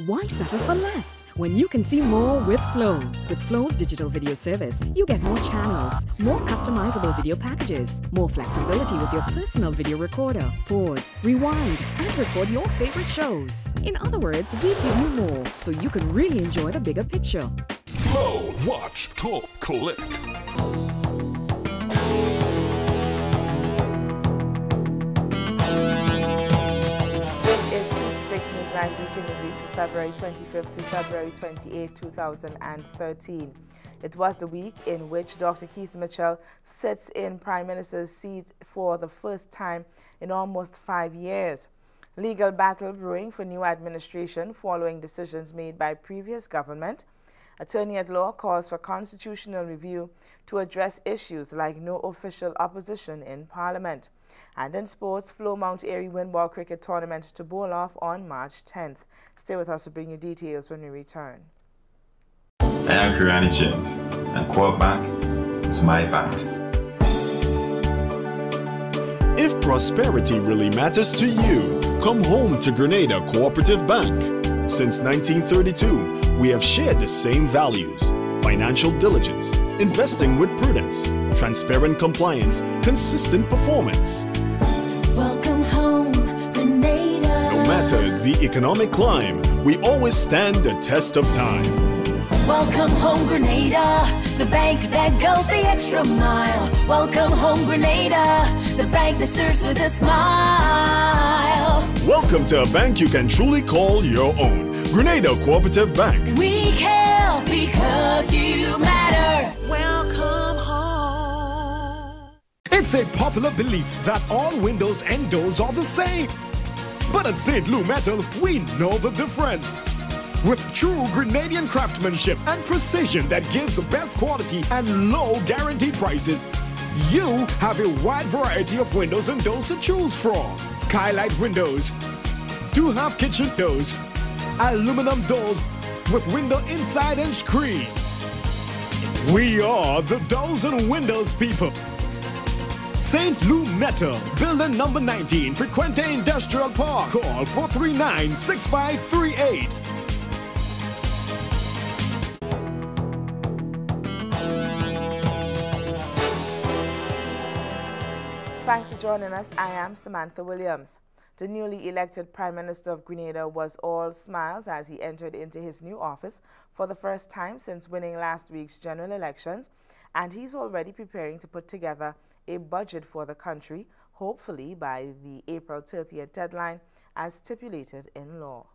Why settle for less when you can see more with Flow? With Flow's digital video service, you get more channels, more customizable video packages, more flexibility with your personal video recorder. Pause, rewind, and record your favorite shows. In other words, we give you more so you can really enjoy the bigger picture. Flow, watch, talk, click. Week in Review for February 25th to February 28, 2013. It was the week in which Dr. Keith Mitchell sits in Prime Minister's seat for the first time in almost 5 years. Legal battle brewing for new administration following decisions made by previous government. Attorney-at-law calls for constitutional review to address issues like no official opposition in Parliament. And in sports, Flow Mount Airy Windball Cricket Tournament to bowl off on March 10th. Stay with us to bring you details when we return. I am Kirani James, and Co-op Bank is my bank. If prosperity really matters to you, come home to Grenada Cooperative Bank. Since 1932, we have shared the same values: financial diligence, investing with prudence, transparent compliance, consistent performance. Welcome home, Grenada. No matter the economic climb, we always stand the test of time. Welcome home, Grenada, the bank that goes the extra mile. Welcome home, Grenada, the bank that serves with a smile. Welcome to a bank you can truly call your own. Grenada Cooperative Bank. We care because you matter. Welcome home. It's a popular belief that all windows and doors are the same. But at St. Lou Metal, we know the difference. With true Grenadian craftsmanship and precision that gives the best quality and low guaranteed prices, you have a wide variety of windows and doors to choose from. Skylight windows, 2-half kitchen doors, aluminum doors with window inside and screen. We are the doors and windows people. St. Lou Metal, building number 19, Frequente Industrial Park. Call 439-6538. Thanks for joining us. I am Samantha Williams. The newly elected Prime Minister of Grenada was all smiles as he entered into his new office for the first time since winning last week's general elections, and he's already preparing to put together a budget for the country, hopefully by the April 30th deadline as stipulated in law.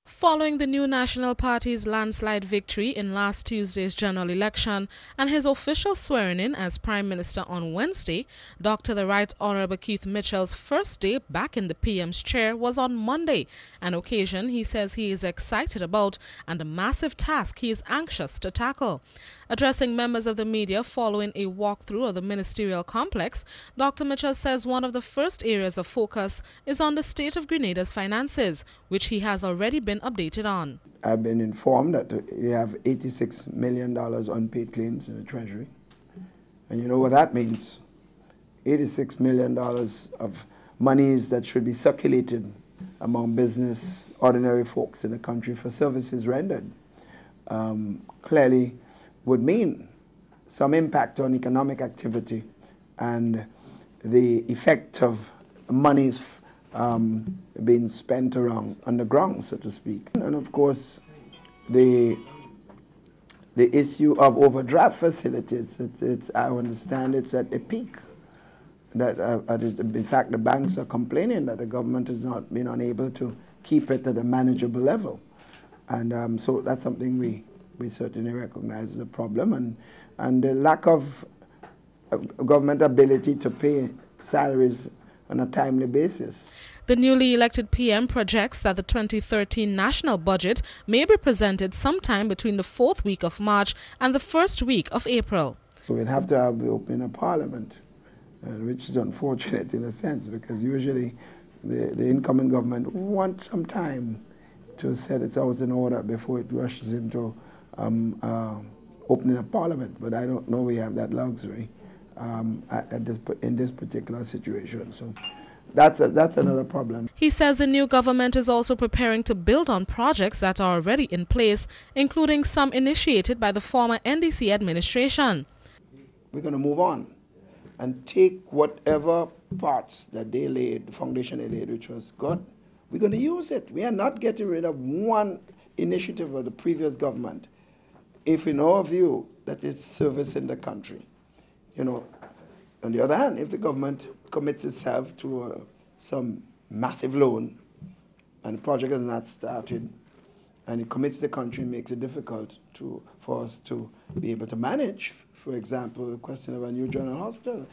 Following the New National Party's landslide victory in last Tuesday's general election and his official swearing-in as Prime Minister on Wednesday, Dr. the Right Honourable Keith Mitchell's first day back in the PM's chair was on Monday, an occasion he says he is excited about and a massive task he is anxious to tackle. Addressing members of the media following a walkthrough of the ministerial complex, Dr. Mitchell says one of the first areas of focus is on the state of Grenada's finances, which he has already been updated on. I've been informed that we have $86 million unpaid claims in the Treasury. And you know what that means? $86 million of monies that should be circulated among business, ordinary folks in the country for services rendered. Clearly would mean some impact on economic activity and the effect of monies being spent around on the ground, so to speak. And of course, the issue of overdraft facilities, I understand it's at a peak. That in fact, the banks are complaining that the government has not been unable to keep it at a manageable level. And so that's something we certainly recognize as a problem, and the lack of government ability to pay salaries on a timely basis. The newly elected PM projects that the 2013 national budget may be presented sometime between the 4th week of March and the 1st week of April. So we'll have to have the opening of Parliament, which is unfortunate in a sense, because usually the incoming government wants some time to set its house in order before it rushes into opening of Parliament, but I don't know we have that luxury in this particular situation. So that's another problem. He says the new government is also preparing to build on projects that are already in place, including some initiated by the former NDC administration. We're going to move on and take whatever parts that they laid, the foundation they laid, which was good. We're going to use it. We are not getting rid of one initiative of the previous government, if in our view that it's servicing the country. You know, on the other hand, if the government commits itself to some massive loan and the project has not started and it commits the country and makes it difficult for us to be able to manage, for example, the question of a new general hospital,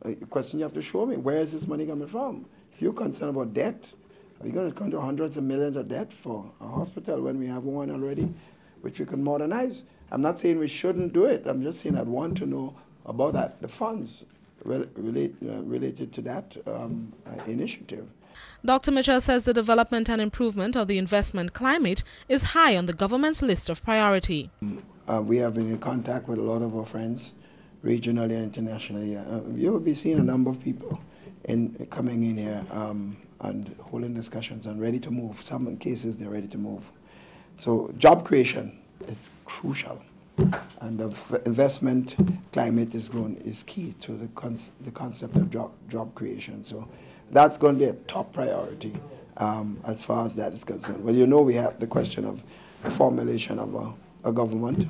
a question you have to show me, where is this money coming from? If you're concerned about debt, are we going to come to hundreds of millions of debt for a hospital when we have one already, which we can modernize? I'm not saying we shouldn't do it. I'm just saying I'd want to know about that, the funds related to that initiative. Dr. Mitchell says the development and improvement of the investment climate is high on the government's list of priority. We have been in contact with a lot of our friends, regionally and internationally. You will be seeing a number of people coming in here and holding discussions and ready to move. Some cases they're ready to move. So job creation is crucial, and the investment climate is key to the concept of job creation. So that's going to be a top priority as far as that is concerned. Well, you know, we have the question of the formulation of a government,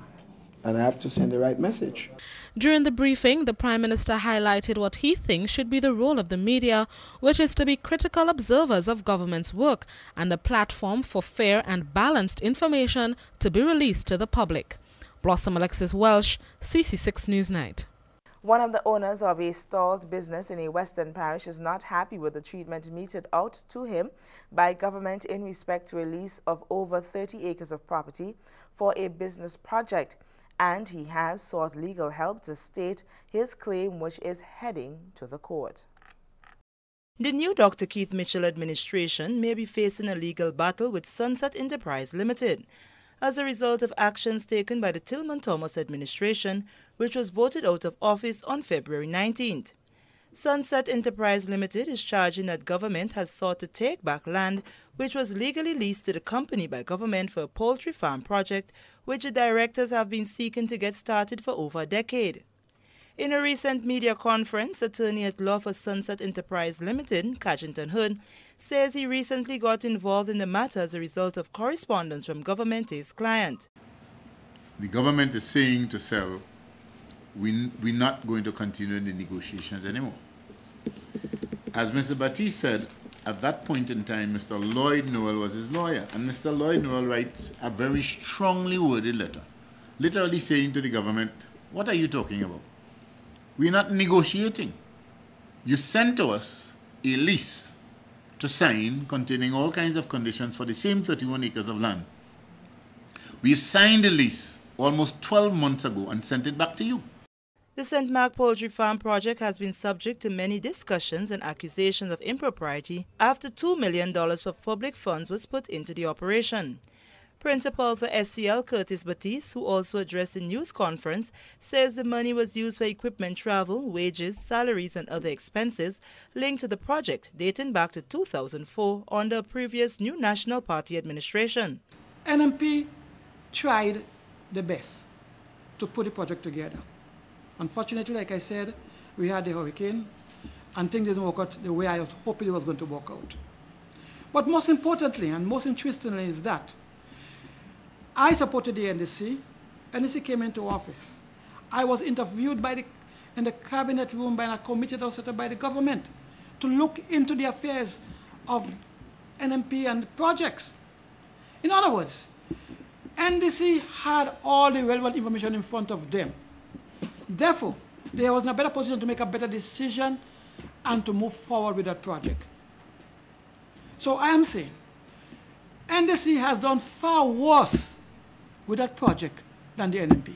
and I have to send the right message. During the briefing, the Prime Minister highlighted what he thinks should be the role of the media, which is to be critical observers of government's work and a platform for fair and balanced information to be released to the public. Blossom Alexis Welsh, CC6 Newsnight. One of the owners of a stalled business in a western parish is not happy with the treatment meted out to him by government in respect to a lease of over 30 acres of property for a business project, and he has sought legal help to state his claim, which is heading to the court. The new Dr. Keith Mitchell administration may be facing a legal battle with Sunset Enterprise Limited as a result of actions taken by the Tillman Thomas administration, which was voted out of office on February 19th. Sunset Enterprise Limited is charging that government has sought to take back land which was legally leased to the company by government for a poultry farm project which the directors have been seeking to get started for over a decade. In a recent media conference, attorney at law for Sunset Enterprise Limited, Cajington Hood, says he recently got involved in the matter as a result of correspondence from government to his client. The government is saying to sell, we're not going to continue the negotiations anymore. As Mr. Batiste said, at that point in time, Mr. Lloyd Noel was his lawyer, and Mr. Lloyd Noel writes a very strongly worded letter, literally saying to the government, what are you talking about? We're not negotiating. You sent to us a lease to sign containing all kinds of conditions for the same 31 acres of land. We've signed a lease almost 12 months ago and sent it back to you. The St. Mark Poultry Farm project has been subject to many discussions and accusations of impropriety after $2 million of public funds was put into the operation. Principal for SCL Curtis Batiste, who also addressed the news conference, says the money was used for equipment travel, wages, salaries and other expenses linked to the project dating back to 2004 under a previous New National Party administration. NMP tried the best to put the project together. Unfortunately, like I said, we had the hurricane and things didn't work out the way I was hoping it was going to work out. But most importantly and most interestingly is that I supported the NDC. NDC came into office. I was interviewed in the cabinet room by a committee that was set up by the government to look into the affairs of NMP and projects. In other words, NDC had all the relevant information in front of them. Therefore, there was in a better position to make a better decision and to move forward with that project. So I am saying, NDC has done far worse with that project than the NMP.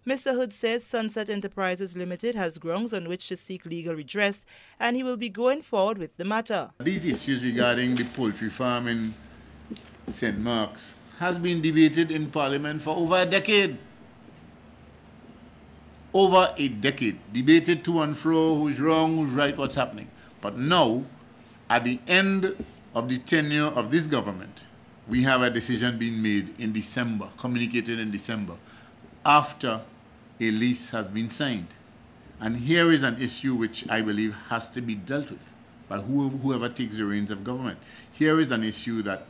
Mr. Hood says Sunset Enterprises Limited has grounds on which to seek legal redress and he will be going forward with the matter. These issues regarding the poultry farm in St. Mark's has been debated in Parliament for over a decade. Over a decade. Debated to and fro, who's wrong, who's right, what's happening. But now, at the end of the tenure of this government, we have a decision being made in December, communicated in December, after a lease has been signed. And here is an issue which I believe has to be dealt with by whoever takes the reins of government. Here is an issue that,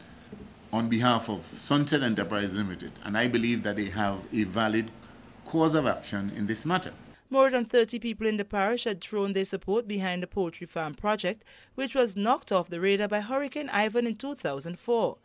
on behalf of Sunset Enterprise Limited, and I believe that they have a valid cause of action in this matter. More than 30 people in the parish had thrown their support behind the poultry farm project, which was knocked off the radar by Hurricane Ivan in 2004.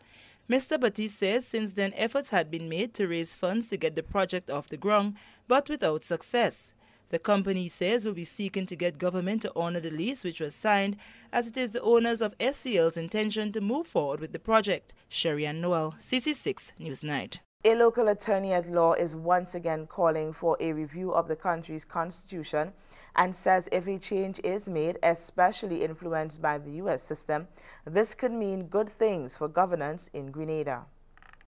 Mr. Batiste says since then efforts had been made to raise funds to get the project off the ground, but without success. The company says will be seeking to get government to honor the lease which was signed, as it is the owners of SCL's intention to move forward with the project. Sherry-Ann Noel, CC6 Newsnight. A local attorney at law is once again calling for a review of the country's constitution and says if a change is made, especially influenced by the U.S. system, this could mean good things for governance in Grenada.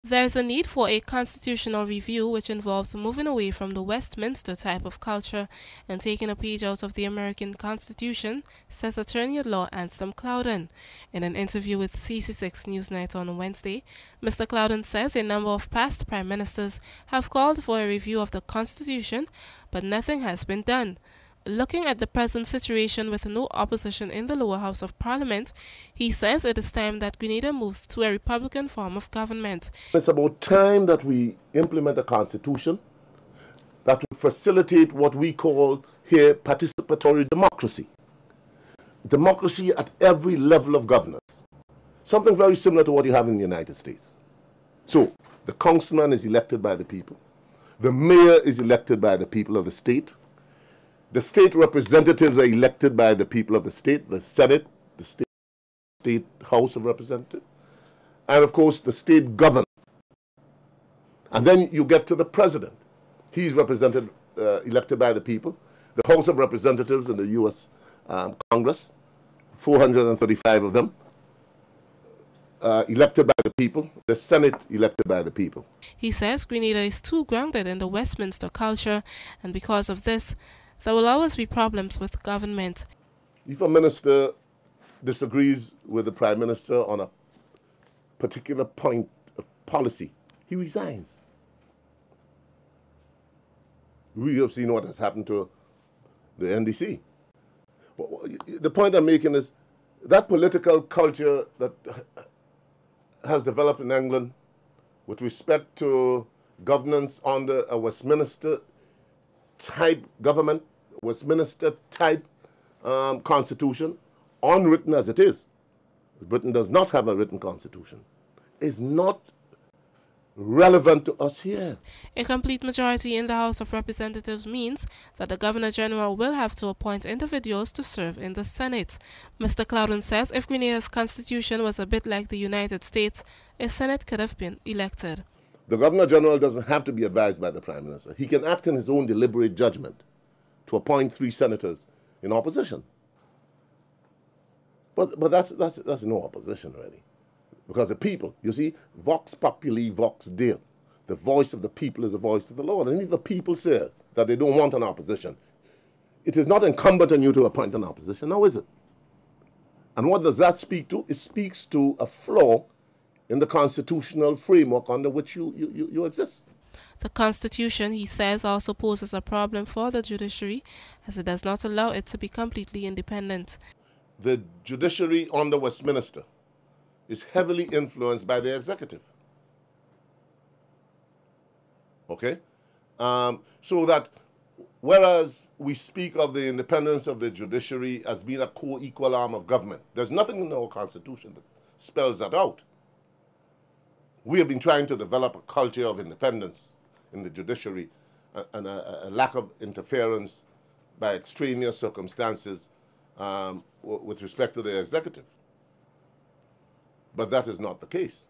There is a need for a constitutional review which involves moving away from the Westminster type of culture and taking a page out of the American Constitution, says attorney at law Anselm Clouden. In an interview with CC6 Newsnight on Wednesday, Mr. Clouden says a number of past prime ministers have called for a review of the Constitution, but nothing has been done. Looking at the present situation with no opposition in the lower house of parliament, he says it is time that Grenada moves to a republican form of government. It's about time that we implement a constitution that would facilitate what we call here participatory democracy. Democracy at every level of governance. Something very similar to what you have in the United States. So, the councilman is elected by the people. The mayor is elected by the people of the state. The state representatives are elected by the people of the state, the Senate, the state House of Representatives, and of course the state government. And then you get to the president. He's elected by the people. The House of Representatives in the U.S. Congress, 435 of them, elected by the people. The Senate elected by the people. He says Grenada is too grounded in the Westminster culture, and because of this, there will always be problems with government. If a minister disagrees with the Prime Minister on a particular point of policy, he resigns. We have seen what has happened to the NDC. The point I'm making is that political culture that has developed in England with respect to governance under a Westminster type government, Westminster type constitution, unwritten as it is. Britain does not have a written constitution. Is not relevant to us here. A complete majority in the House of Representatives means that the Governor-General will have to appoint individuals to serve in the Senate. Mr. Clouden says if Grenada's constitution was a bit like the United States, a Senate could have been elected. The Governor-General doesn't have to be advised by the Prime Minister. He can act in his own deliberate judgment to appoint 3 senators in opposition. But that's no opposition, really. Because the people, you see, vox populi, vox Deo. The voice of the people is the voice of the Lord. And if the people say that they don't want an opposition, it is not incumbent on you to appoint an opposition, now is it? And what does that speak to? It speaks to a flaw in the constitutional framework under which you exist. The Constitution, he says, also poses a problem for the judiciary, as it does not allow it to be completely independent. The judiciary under Westminster is heavily influenced by the executive. Okay? So that whereas we speak of the independence of the judiciary as being a co-equal arm of government, there's nothing in our Constitution that spells that out. We have been trying to develop a culture of independence in the judiciary and a lack of interference by extraneous circumstances with respect to the executive. But that is not the case,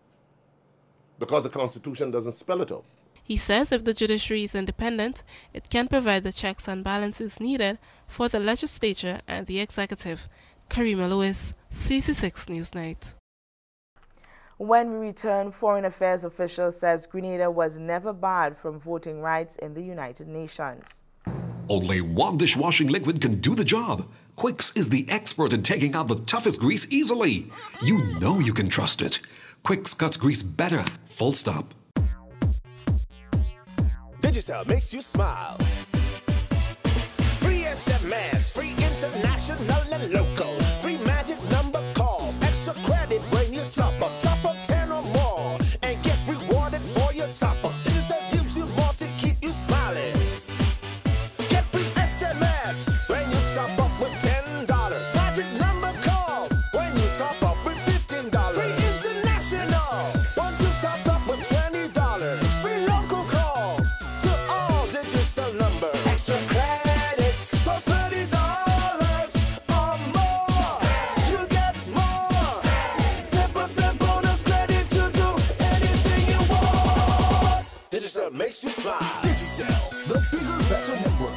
because the Constitution doesn't spell it out. He says if the judiciary is independent, it can provide the checks and balances needed for the legislature and the executive. Karima Lewis, CC6 Newsnight. When we return, Foreign Affairs official says Grenada was never barred from voting rights in the United Nations. Only one dishwashing liquid can do the job. Quicks is the expert in taking out the toughest grease easily. You know you can trust it. Quicks cuts grease better, full stop. Digicel makes you smile. Free SMS, free international and local. Free magic number calls, extra credit when you top up 10 or more, and get rewarded for your top up. Digicel gives you more to keep you smiling. Get free SMS when you top up with $10. Magic number calls when you top up with $15. Free international once you top up with $20. Free local calls to all Digicel numbers. Extra credit for $30 or more. You get more. 10% bonus credit to do anything you want. Digicel makes you smile. Digicel, the bigger, better network.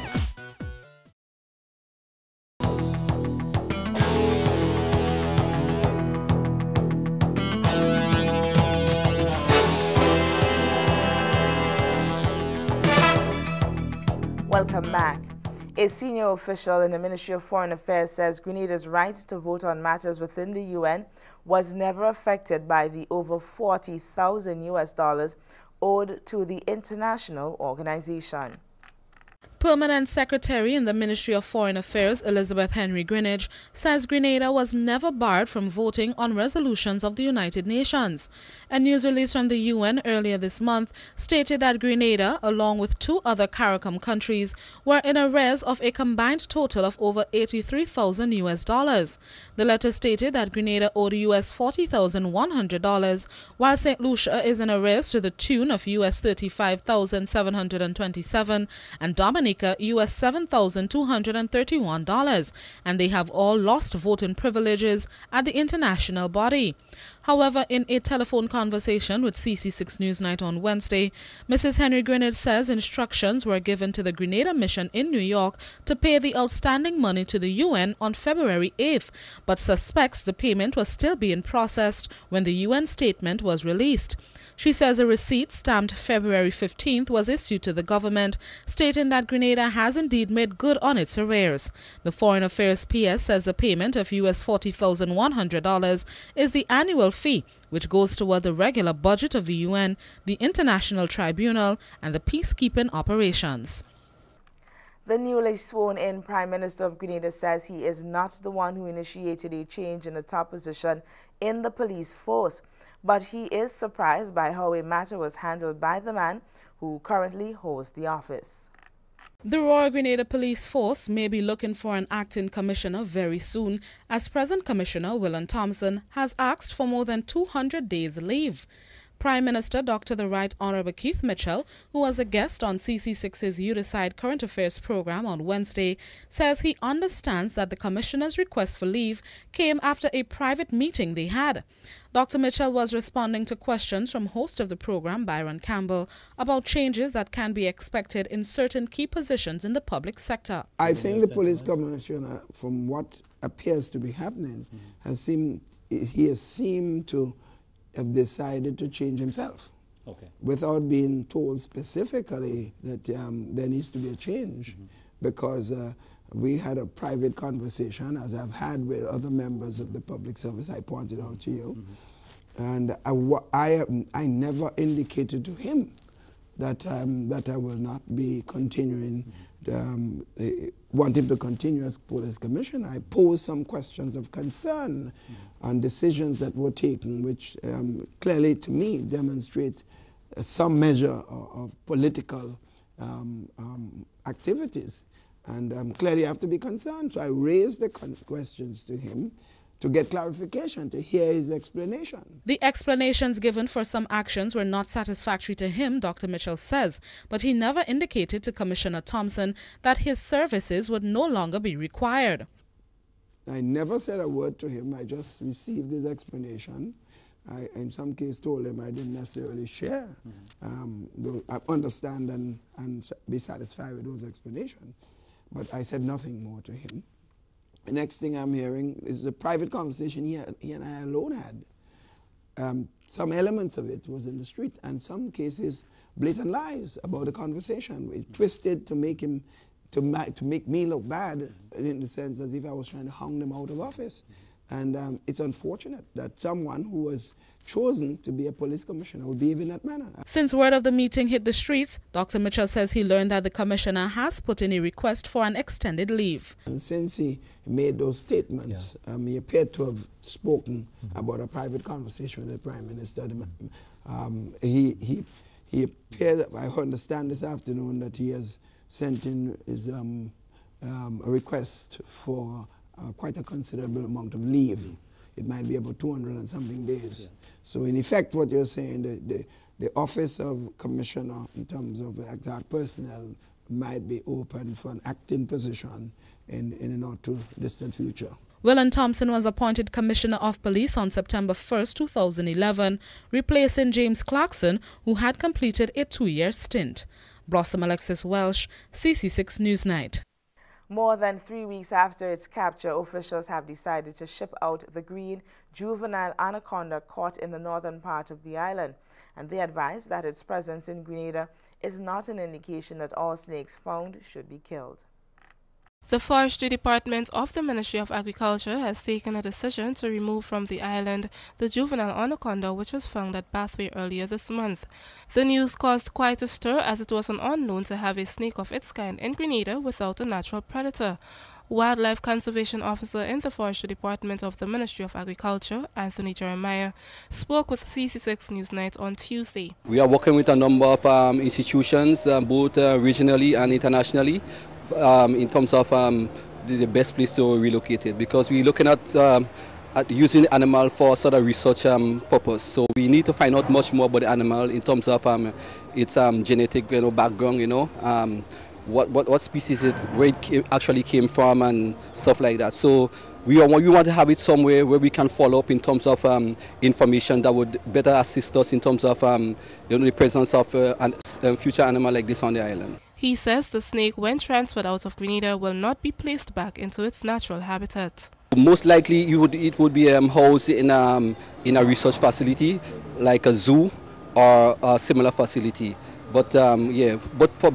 Welcome back. A senior official in the Ministry of Foreign Affairs says Grenada's right to vote on matters within the UN was never affected by the over $40,000 owed to the international organization. Permanent Secretary in the Ministry of Foreign Affairs, Elizabeth Henry Greenidge, says Grenada was never barred from voting on resolutions of the United Nations. A news release from the UN earlier this month stated that Grenada, along with 2 other CARICOM countries, were in arrears of a combined total of over $83,000. The letter stated that Grenada owed US $40,100, while St. Lucia is in arrears to the tune of US $35,727 and Dominica US $7,231, and they have all lost voting privileges at the international body. However, in a telephone conversation with CC6 Newsnight on Wednesday, Mrs. Henry Greenidge says instructions were given to the Grenada mission in New York to pay the outstanding money to the UN on February 8th, but suspects the payment was still being processed when the UN statement was released. She says a receipt stamped February 15th was issued to the government, stating that Grenada has indeed made good on its arrears. The Foreign Affairs PS says the payment of US $40,100 is the annual fee, which goes toward the regular budget of the UN, the International Tribunal, and the peacekeeping operations. The newly sworn-in Prime Minister of Grenada says he is not the one who initiated a change in the top position in the police force, but he is surprised by how a matter was handled by the man who currently holds the office. The Royal Grenada Police Force may be looking for an acting commissioner very soon, as present Commissioner Willan Thompson has asked for more than 200 days leave. Prime Minister Dr. the Right Honourable Keith Mitchell, who was a guest on CC6's Uticide Current Affairs program on Wednesday, says he understands that the Commissioner's request for leave came after a private meeting they had. Dr. Mitchell was responding to questions from host of the program, Byron Campbell, about changes that can be expected in certain key positions in the public sector. I think the police commissioner, from what appears to be happening, has seemed to have decided to change himself, without being told specifically that there needs to be a change, because we had a private conversation, as I've had with other members of the public service, I pointed out to you, and I never indicated to him that that I will not be continuing, want him to continue as police commissioner. I posed some questions of concern on decisions that were taken, which clearly to me demonstrate some measure of political activities. And clearly I have to be concerned. So I raised the questions to him to get clarification, to hear his explanation. The explanations given for some actions were not satisfactory to him, Dr. Mitchell says, but he never indicated to Commissioner Thompson that his services would no longer be required. I never said a word to him. I just received his explanation. I, in some cases, told him I didn't necessarily share, understand and be satisfied with those explanations. But I said nothing more to him. The next thing I'm hearing is the private conversation he and I alone had. Some elements of it was in the street, and some cases blatant lies about the conversation. We twisted to make him to make me look bad, in the sense as if I was trying to hang them out of office. And it's unfortunate that someone who was chosen to be a police commissioner would behave in that manner. Since word of the meeting hit the streets, Dr. Mitchell says he learned that the commissioner has put in a request for an extended leave. And since he made those statements, he appeared to have spoken about a private conversation with the Prime Minister. He appeared, I understand this afternoon, that he has sent in his, a request for quite a considerable amount of leave. It might be about 200 and something days. So in effect, what you're saying, the office of commissioner in terms of exact personnel might be open for an acting position in a not too distant future. Willan Thompson was appointed Commissioner of Police on September 1st, 2011, replacing James Clarkson, who had completed a 2-year stint. Blossom Alexis Welsh, CC6 Newsnight. More than 3 weeks after its capture, officials have decided to ship out the green juvenile anaconda caught in the northern part of the island, and they advise that its presence in Grenada is not an indication that all snakes found should be killed. The Forestry Department of the Ministry of Agriculture has taken a decision to remove from the island the juvenile anaconda which was found at Bathway earlier this month. The news caused quite a stir, as it was unknown to have a snake of its kind in Grenada without a natural predator. Wildlife Conservation Officer in the Forestry Department of the Ministry of Agriculture, Anthony Jeremiah, spoke with CC6 Newsnight on Tuesday. We are working with a number of institutions, both regionally and internationally, in terms of the best place to relocate it, because we're looking at using the animal for sort of research purpose. So we need to find out much more about the animal in terms of its genetic background, what species it, where it actually came from and stuff like that. So we want to have it somewhere where we can follow up in terms of information that would better assist us in terms of the presence of a future animal like this on the island. He says the snake, when transferred out of Grenada, will not be placed back into its natural habitat. Most likely it would be housed in a research facility like a zoo or a similar facility. But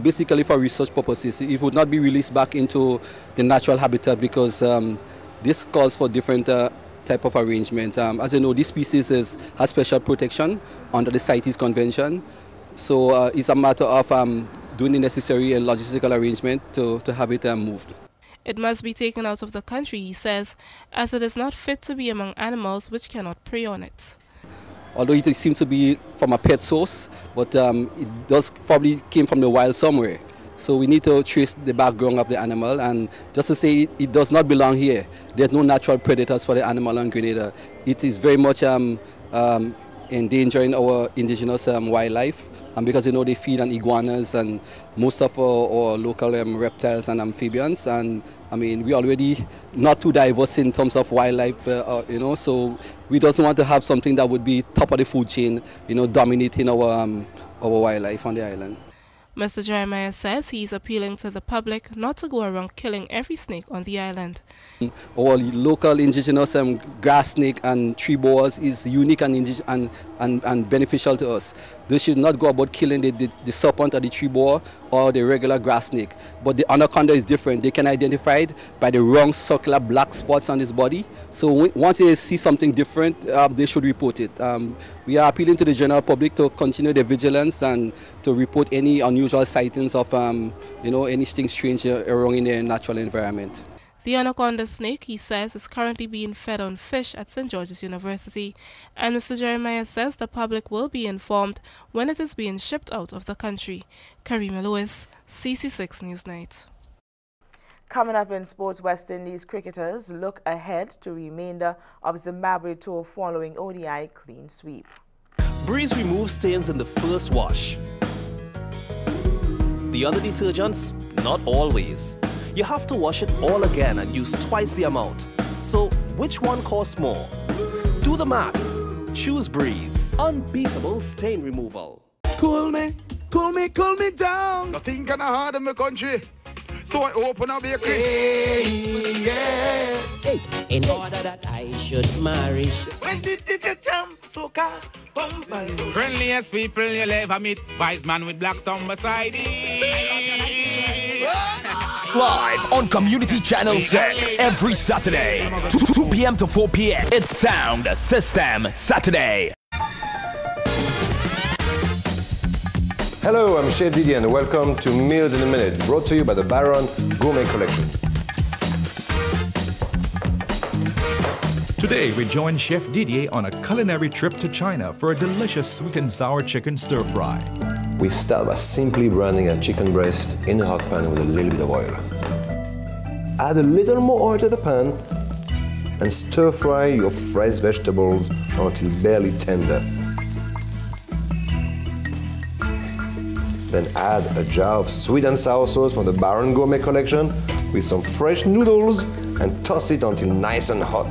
basically for research purposes, it would not be released back into the natural habitat, because this calls for different type of arrangement. As you know, this species has special protection under the CITES Convention. So it's a matter of doing the necessary and logistical arrangement to have it moved. It must be taken out of the country, he says, as it is not fit to be among animals which cannot prey on it. Although it seems to be from a pet source, but it does probably came from the wild somewhere. So we need to trace the background of the animal, and just to say it does not belong here. There's no natural predators for the animal on Grenada. It is very much endangering our indigenous wildlife, and because they feed on iguanas and most of our local reptiles and amphibians, and I mean we already not too diverse in terms of wildlife, so we don't want to have something that would be top of the food chain, dominating our wildlife on the island. Mr. Jeremiah says he is appealing to the public not to go around killing every snake on the island. Our local indigenous grass snake and tree boas is unique and beneficial to us. They should not go about killing the serpent or the tree boa or the regular grass snake. But the anaconda is different. They can identify it by the wrong circular black spots on its body. So once they see something different, they should report it. We are appealing to the general public to continue their vigilance and to report any unusual sightings of anything strange wrong in their natural environment. The anaconda snake, he says, is currently being fed on fish at St. George's University, and Mr. Jeremiah says the public will be informed when it is being shipped out of the country. Karima Lewis, CC6 Newsnight. Coming up in sports, West Indies cricketers look ahead to remainder of Zimbabwe tour following ODI clean sweep. Breeze removes stains in the first wash. The other detergents, not always. You have to wash it all again and use twice the amount. So, which one costs more? Do the math. Choose Breeze. Unbeatable stain removal. Cool me down. Nothing can hard in my country. So I open a bakery. Hey, yes. Hey, in order that I should marry. When did you jump, soca? Friendliest people you'll ever meet. Wise man with black stone beside him. Live on Community Channel 6 every Saturday, 2 p.m. to 4 p.m. It's Sound System Saturday. Hello, I'm Chef Didier and welcome to Meals in a Minute, brought to you by the Baron Gourmet Collection. Today, we join Chef Didier on a culinary trip to China for a delicious sweet and sour chicken stir-fry. We start by simply branding a chicken breast in a hot pan with a little bit of oil. Add a little more oil to the pan and stir-fry your fresh vegetables until barely tender. Then add a jar of sweet and sour sauce from the Baron Gourmet Collection with some fresh noodles and toss it until nice and hot.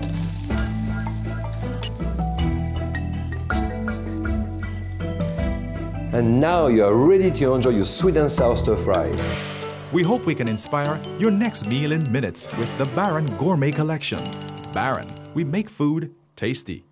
And now you are ready to enjoy your sweet and sour stir fry. We hope we can inspire your next meal in minutes with the Baron Gourmet Collection. Baron, we make food tasty.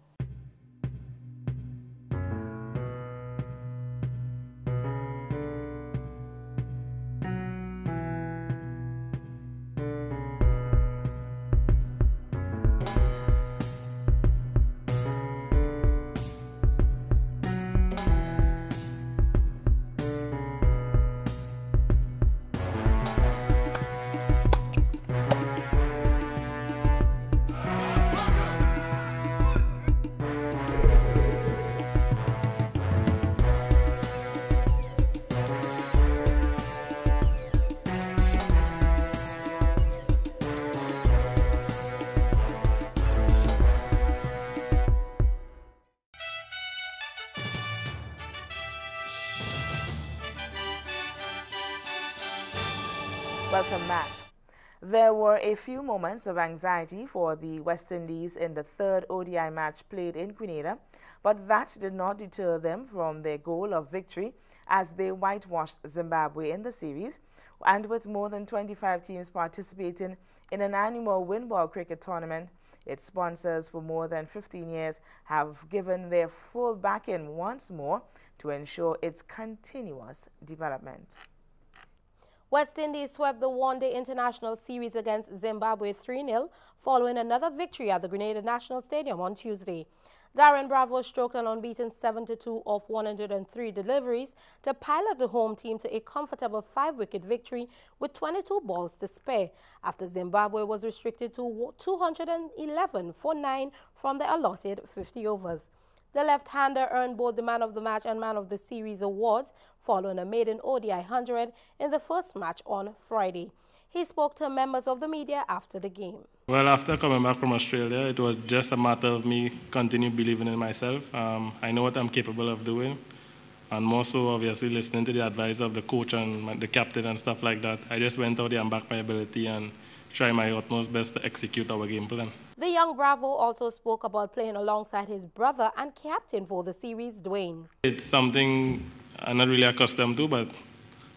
Welcome back. There were a few moments of anxiety for the West Indies in the third ODI match played in Grenada, but that did not deter them from their goal of victory as they whitewashed Zimbabwe in the series. And with more than 25 teams participating in an annual Winball cricket tournament, its sponsors for more than 15 years have given their full backing once more to ensure its continuous development. West Indies swept the one-day international series against Zimbabwe 3-0 following another victory at the Grenada National Stadium on Tuesday. Darren Bravo stroked an unbeaten 72 of 103 deliveries to pilot the home team to a comfortable 5-wicket victory with 22 balls to spare after Zimbabwe was restricted to 211 for 9 from the allotted 50 overs. The left-hander earned both the Man of the Match and Man of the Series awards following a maiden ODI 100 in the first match on Friday. He spoke to members of the media after the game. Well, after coming back from Australia, it was just a matter of me continuing believing in myself. I know what I'm capable of doing, and more so, obviously, listening to the advice of the coach and the captain and stuff like that. I just went out there and backed my ability and tried my utmost best to execute our game plan. The young Bravo also spoke about playing alongside his brother and captain for the series, Dwayne. It's something I'm not really accustomed to, but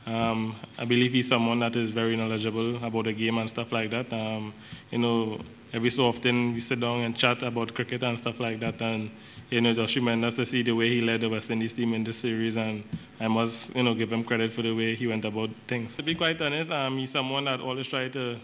I believe he's someone that is very knowledgeable about the game and stuff like that. You know, every so often we sit down and chat about cricket and stuff like that, and you know, it's tremendous to see the way he led the West Indies team in this series, and I must, you know, give him credit for the way he went about things. To be quite honest, he's someone that always tried to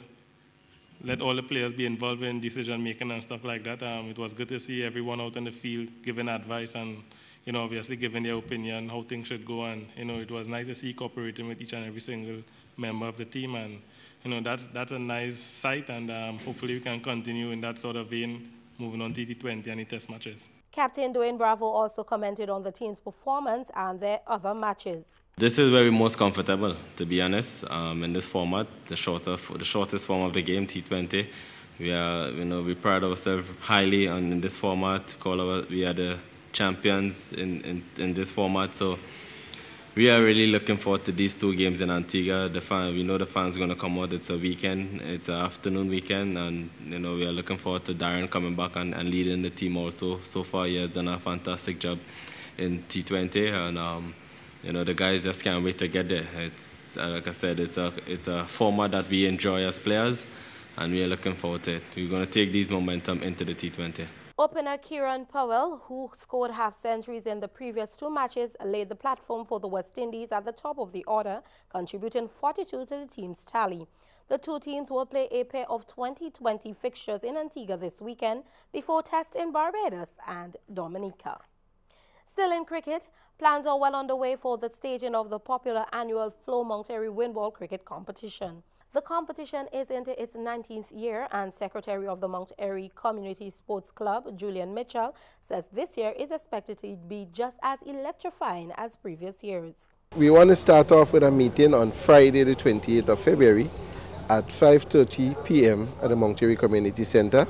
let all the players be involved in decision-making and stuff like that. It was good to see everyone out in the field giving advice and, you know, obviously giving their opinion, how things should go. And, you know, it was nice to see cooperating with each and every single member of the team. And, you know, that's a nice sight. And hopefully we can continue in that sort of vein, moving on to T20 and the test matches. Captain Dwayne Bravo also commented on the team's performance and their other matches. This is where we're most comfortable, to be honest, in this format, the shortest form of the game, T20. We pride ourselves highly in this format. We are the champions in this format, so we are really looking forward to these 2 games in Antigua. We know the fans are going to come out. It's a weekend. It's an afternoon weekend, and you know we are looking forward to Darren coming back and leading the team also. So far, he has done a fantastic job in T20, and you know the guys just can't wait to get there. It's like I said, it's a format that we enjoy as players, and we are looking forward to it. We're going to take these momentum into the T20. Opener Kieran Powell, who scored half-centuries in the previous 2 matches, laid the platform for the West Indies at the top of the order, contributing 42 to the team's tally. The two teams will play a pair of 2020 fixtures in Antigua this weekend before tests in Barbados and Dominica. Still in cricket, plans are well underway for the staging of the popular annual Flo Monterey Windball Cricket Competition. The competition is into its 19th year, and Secretary of the Mount Airy Community Sports Club, Julian Mitchell, says this year is expected to be just as electrifying as previous years. We want to start off with a meeting on Friday the 28th of February at 5:30 p.m. at the Mount Airy Community Center,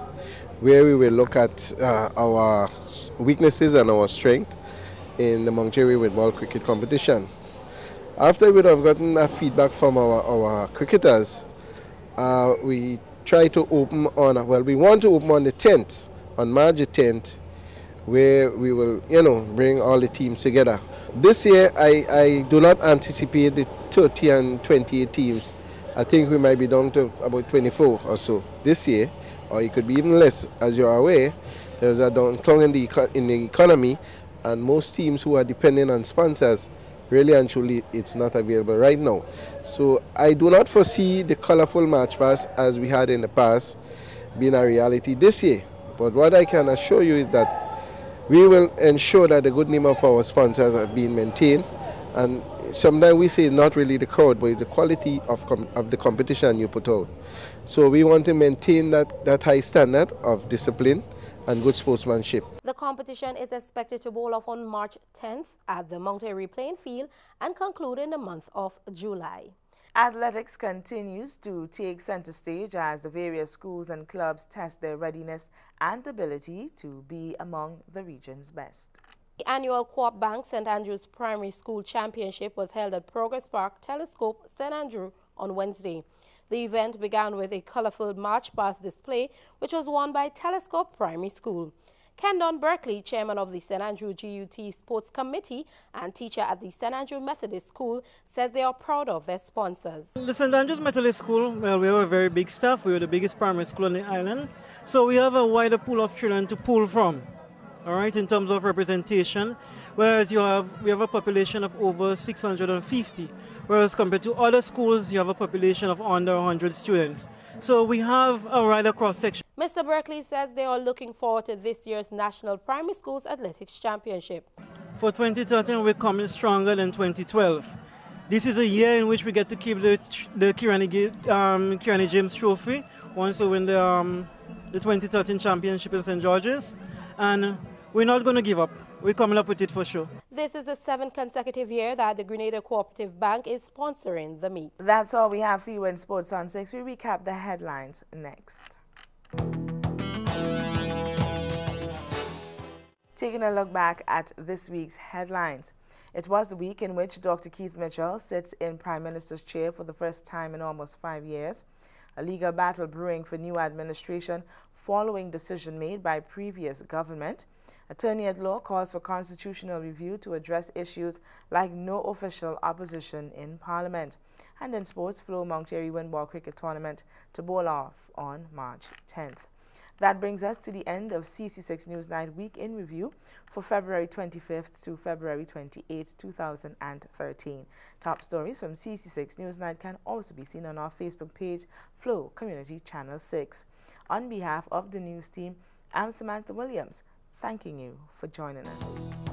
where we will look at our weaknesses and our strength in the Mount Airy Windball Cricket Competition. After we have gotten feedback from our cricketers, we try to open on, we want to open on the 10th, on March the 10th, where we will, bring all the teams together. This year, I do not anticipate the 30 and 28 teams. I think we might be down to about 24 or so this year, or it could be even less. As you are aware, there's a downturn in the economy, and most teams who are dependent on sponsors, really and truly, it's not available right now. So I do not foresee the colorful match pass as we had in the past being a reality this year. But what I can assure you is that we will ensure that the good name of our sponsors are being maintained. And sometimes we say it's not really the crowd, but it's the quality of the competition you put out. So we want to maintain that high standard of discipline and good sportsmanship. The competition is expected to bowl off on March 10th at the Mount Airy playing field and conclude in the month of July. Athletics continues to take center stage as the various schools and clubs test their readiness and ability to be among the region's best. The annual Co-op Bank St. Andrews Primary School Championship was held at Progress Park Telescope, St. Andrew on Wednesday. The event began with a colorful march past display, which was won by Telescope Primary School. Kendon Berkeley, chairman of the St. Andrew GUT Sports Committee and teacher at the St. Andrew Methodist School, says they are proud of their sponsors. The St. Andrews Methodist School, well, we have a very big staff. We are the biggest primary school on the island. So we have a wider pool of children to pull from, all right, in terms of representation. Whereas we have a population of over 650. Whereas compared to other schools, you have a population of under 100 students. So we have a wider cross-section. Mr. Berkeley says they are looking forward to this year's National Primary Schools Athletics Championship. For 2013, we're coming stronger than 2012. This is a year in which we get to keep the Kirani James Trophy once we win the 2013 championship in St. George's. And we're not going to give up. We're coming up with it for sure. This is the 7th consecutive year that the Grenada Cooperative Bank is sponsoring the meet. That's all we have for you in Sports on 6. We recap the headlines next. Taking a look back at this week's headlines. It was the week in which Dr. Keith Mitchell sits in Prime Minister's chair for the first time in almost 5 years. A legal battle brewing for new administration following decision made by previous government. Attorney-at-law calls for constitutional review to address issues like no official opposition in Parliament. And in sports, Flo Mount Airy Windball Cricket Tournament to bowl off on March 10th. That brings us to the end of CC6 Newsnight Week in Review for February 25th to February 28th, 2013. Top stories from CC6 Newsnight can also be seen on our Facebook page, Flo Community Channel 6. On behalf of the news team, I'm Samantha Williams, thanking you for joining us.